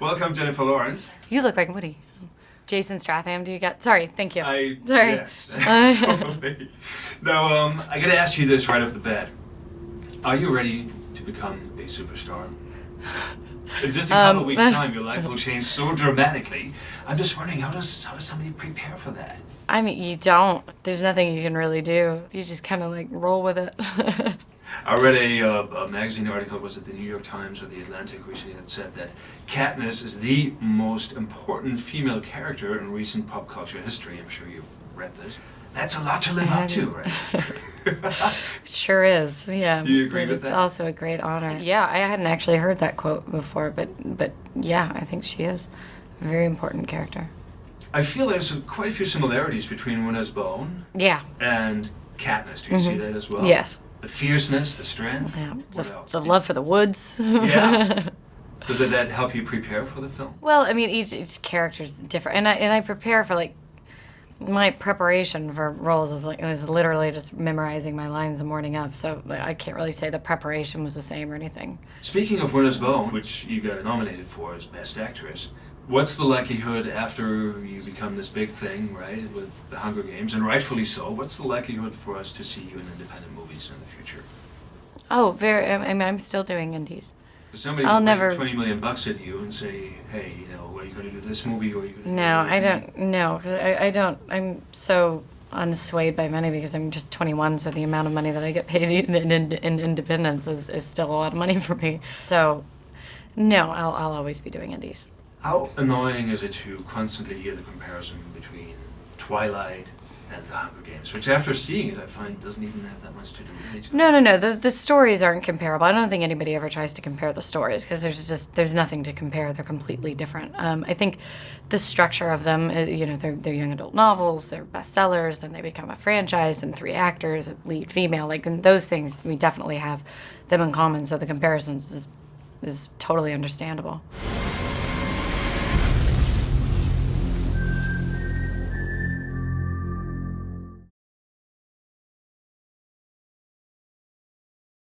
Welcome, Jennifer Lawrence. You look like Woody. Jason Stratham, do you got... Sorry, thank you. Sorry. Yes, totally. Now, I gotta ask you this right off the bat. Are you ready to become a superstar? In just a couple of weeks' time, your life will change so dramatically. I'm just wondering, how does somebody prepare for that? I mean, you don't. There's nothing you can really do. You just kind of like roll with it. I read a magazine article, was it the New York Times or the Atlantic recently, that said that Katniss is the most important female character in recent pop culture history. I'm sure you've read this. That's a lot to live up to, right? It sure is, yeah. Do you agree with that? It's also a great honor. Yeah, I hadn't actually heard that quote before, but yeah, I think she is a very important character. I feel there's quite a few similarities between Winter's Bone and Katniss. Do you see that as well? Yes. The fierceness, the strength. Yeah, the love for the woods. Yeah. So did that help you prepare for the film? Well, I mean, each character's different, and I prepare for like my preparation for roles is literally just memorizing my lines the morning of. So I can't really say the preparation was the same or anything. Speaking of Winter's Bone, which you got nominated for as Best Actress, what's the likelihood after you become this big thing, right, with the Hunger Games, and rightfully so, what's the likelihood for us to see you in independent movies in the future? Oh, I mean, I'm still doing indies. Somebody will wave $20 million at you and say, hey, you know, are you going to do this movie or are you going to do No, I don't, no, because I don't, I'm so unswayed by money because I'm just 21, so the amount of money that I get paid in independence is still a lot of money for me. So, no, I'll always be doing indies. How annoying is it to constantly hear the comparison between Twilight and the Hunger Games, which after seeing it I find doesn't even have that much to do with each other? No, the stories aren't comparable. I don't think anybody ever tries to compare the stories because there's nothing to compare. They're completely different. I think the structure of them, you know, they're young adult novels, they're bestsellers, then they become a franchise, and 3 actors, a lead female, like, and those things, we definitely have them in common, so the comparisons is totally understandable.